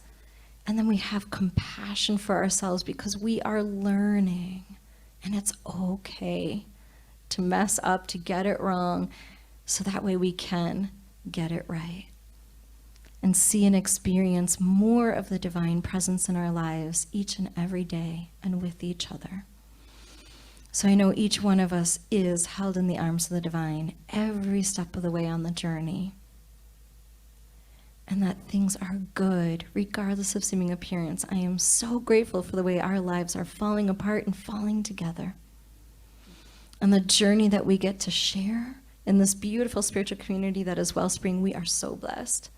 And then we have compassion for ourselves because we are learning. And it's okay to mess up, to get it wrong, so that way we can get it right. And see and experience more of the divine presence in our lives each and every day and with each other. So I know each one of us is held in the arms of the divine every step of the way on the journey. And that things are good, regardless of seeming appearance. I am so grateful for the way our lives are falling apart and falling together. And the journey that we get to share in this beautiful spiritual community that is Wellspring, we are so blessed.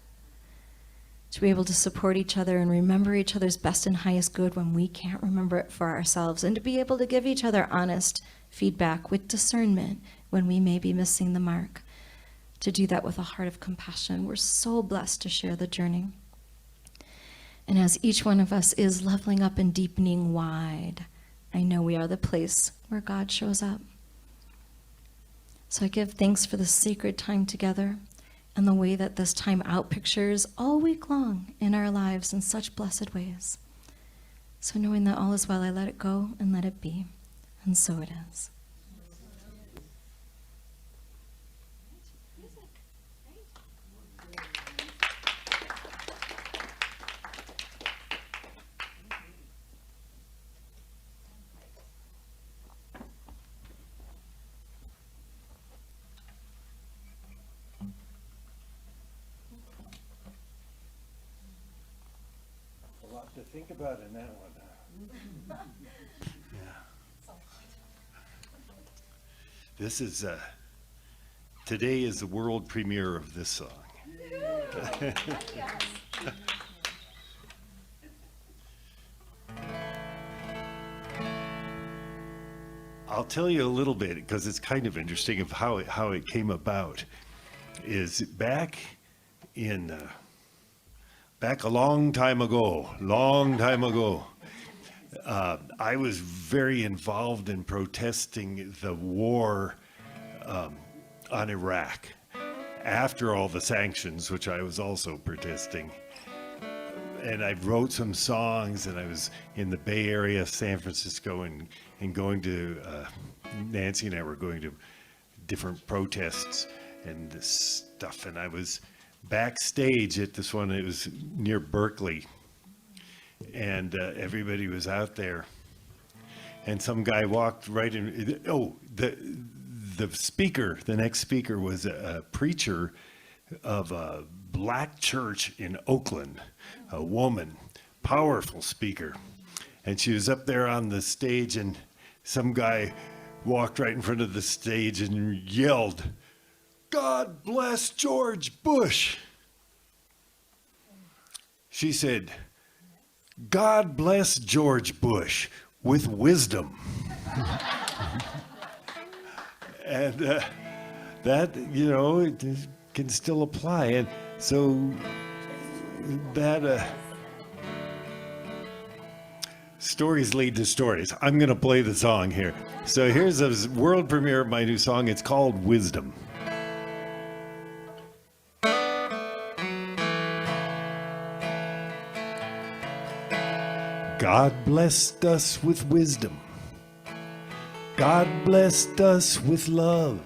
to be able to support each other and remember each other's best and highest good when we can't remember it for ourselves, and to be able to give each other honest feedback with discernment when we may be missing the mark, to do that with a heart of compassion. We're so blessed to share the journey. And as each one of us is leveling up and deepening wide, I know we are the place where God shows up. So I give thanks for the sacred time together and the way that this time out pictures all week long in our lives in such blessed ways. So knowing that all is well, I let it go and let it be. And so it is. A lot to think about in that one. Yeah. This is, today is the world premiere of this song. I'll tell you a little bit, because it's kind of interesting of how it came about. Is back a long time ago, I was very involved in protesting the war on Iraq after all the sanctions, which I was also protesting. And I wrote some songs, and I was in the Bay Area, San Francisco, and going to, Nancy and I were going to different protests and this stuff. And I was backstage at this one, it was near Berkeley. And everybody was out there. And some guy walked right in, the speaker, the next speaker was a preacher of a black church in Oakland, a woman, powerful speaker. And she was up there on the stage, and some guy walked right in front of the stage and yelled, "God bless George Bush." She said, "God bless George Bush with wisdom." And that, it can still apply. And so that stories lead to stories. I'm going to play the song here. So here's a world premiere of my new song. It's called Wisdom. God blessed us with wisdom. God blessed us with love.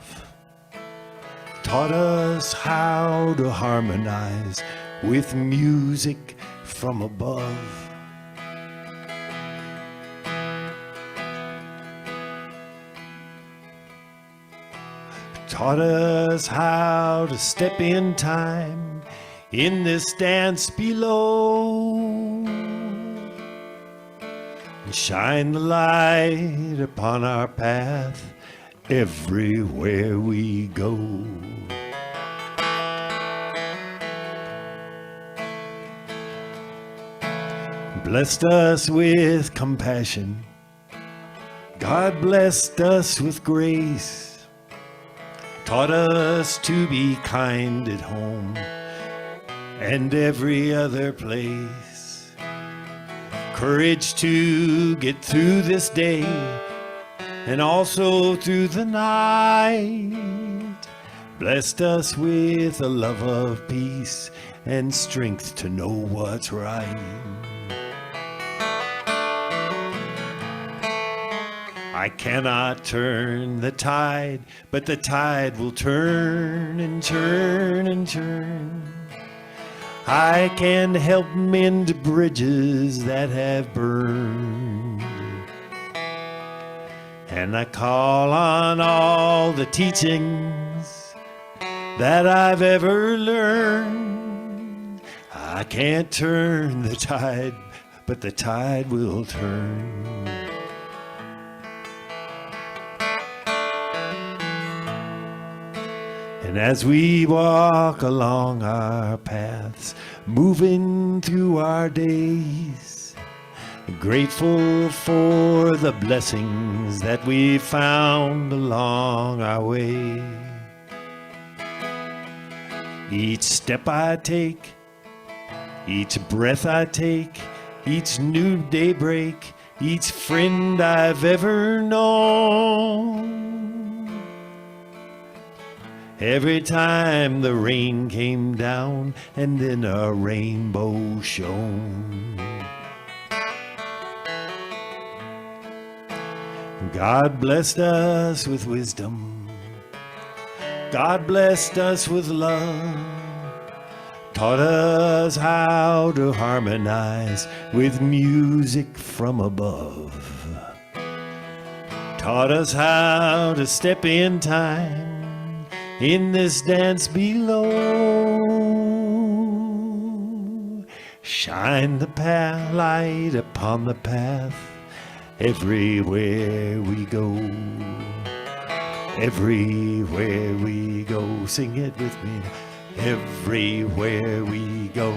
Taught us how to harmonize with music from above. Taught us how to step in time in this dance below. Shine the light upon our path everywhere we go. Blessed us with compassion. God blessed us with grace. Taught us to be kind at home and every other place. Courage to get through this day and also through the night. Blessed us with a love of peace and strength to know what's right. I cannot turn the tide, but the tide will turn and turn and turn. I can help mend bridges that have burned. And I call on all the teachings that I've ever learned. I can't turn the tide, but the tide will turn. And as we walk along our paths, moving through our days, grateful for the blessings that we found along our way. Each step I take, each breath I take, each new daybreak, each friend I've ever known. Every time the rain came down and then a rainbow shone. God blessed us with wisdom. God blessed us with love. Taught us how to harmonize with music from above. Taught us how to step in time in this dance below. Shine the light upon the path everywhere we go. Everywhere we go, sing it with me. Everywhere we go,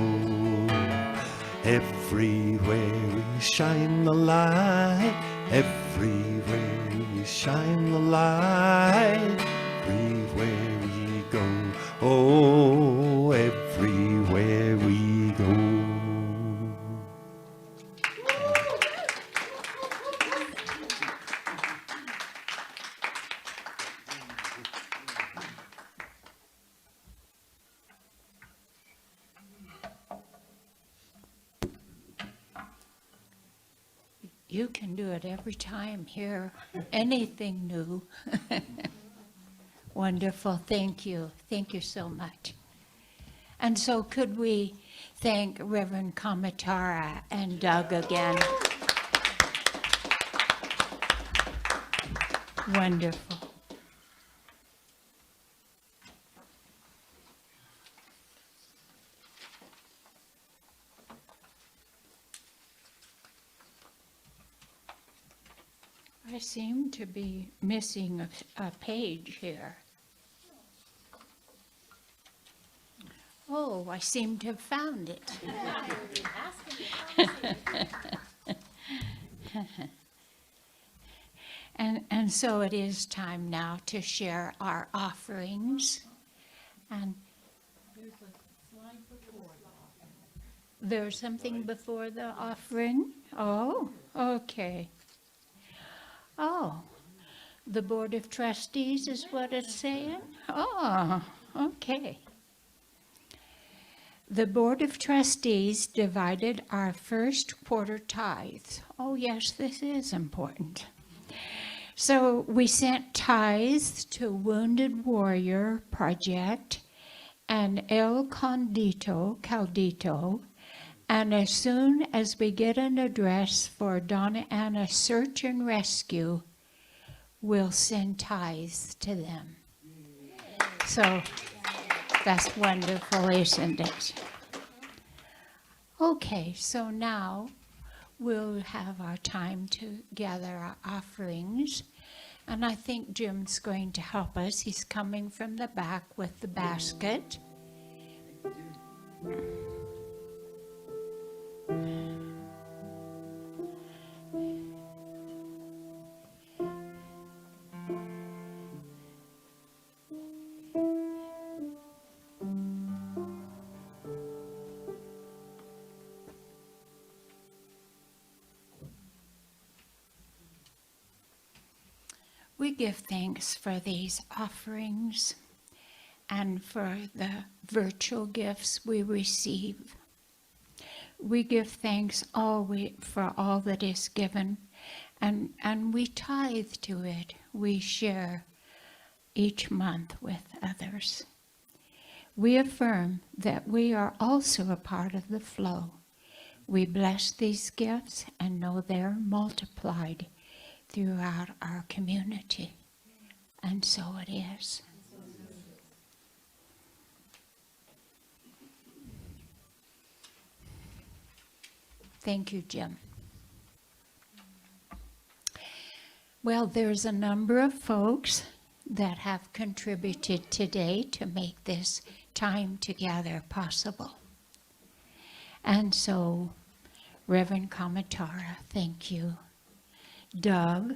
everywhere we shine the light, everywhere we shine the light, everywhere we go, oh, everywhere we go. You can do it every time here. Anything new. Wonderful. Thank you. Thank you so much. And so could we thank Reverend Kamatara and Doug again? Wonderful. I seem to be missing a page here. Oh, I seem to have found it. And so it is time now to share our offerings. And there's something before the offering? Oh, okay. Oh, the Board of Trustees is what it's saying? Oh, okay. The Board of Trustees divided our first quarter tithes. Oh, yes, this is important. So we sent tithes to Wounded Warrior Project and El Caldito, and as soon as we get an address for Donna Anna Search and Rescue, we'll send tithes to them. So that's wonderful, isn't it? Okay, so now we'll have our time to gather our offerings. And I think Jim's going to help us. He's coming from the back with the basket. We give thanks for these offerings and for the virtual gifts we receive. We give thanks for all that is given, and we tithe to it. We share each month with others. We affirm that we are also a part of the flow. We bless these gifts and know they're multiplied throughout our community. And so it is. Thank you, Jim. Well, there's a number of folks that have contributed today to make this time together possible. And so, Reverend Kamatara, thank you. Doug,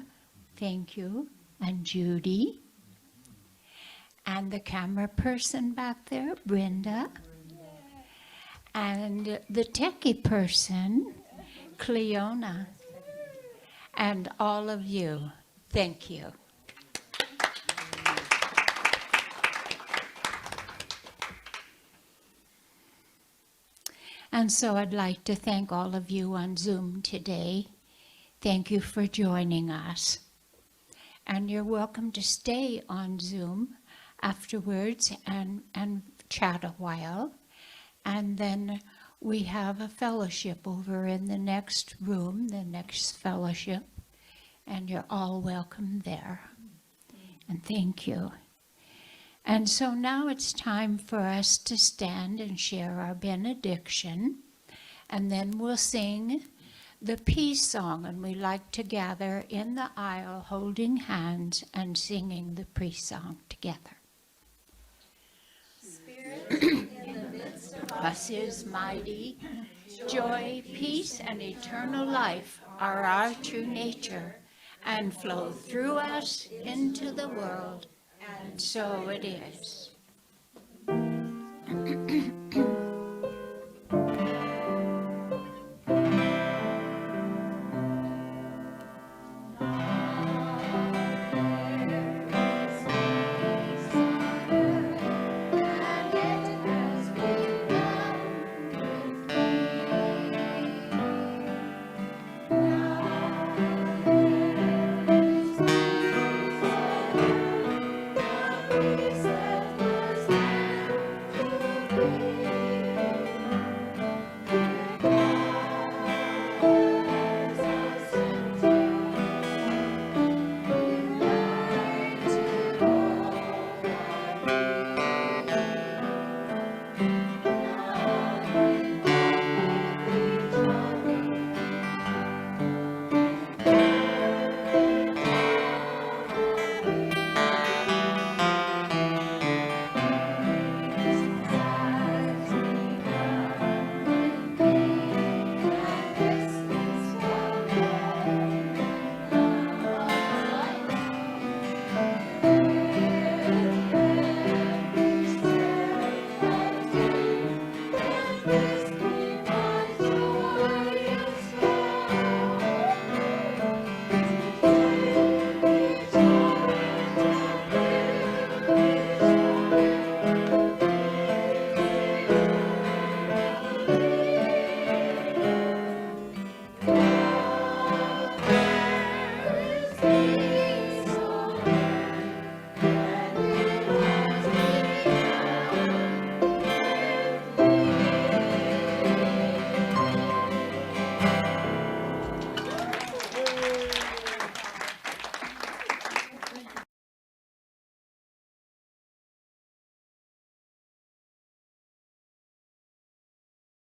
thank you. And Judy. And the camera person back there, Brenda. And the techie person, Cleona. And all of you, thank you. And so I'd like to thank all of you on Zoom today. Thank you for joining us. And you're welcome to stay on Zoom afterwards and chat a while. And then we have a fellowship over in the next room, the next fellowship, and you're all welcome there. And thank you. And so now it's time for us to stand and share our benediction, and then we'll sing the peace song, and we like to gather in the aisle holding hands and singing the peace song together. Spirit in the midst of us is mighty. Joy, peace, and eternal life are our true nature, and flow through us into the world. And so it is.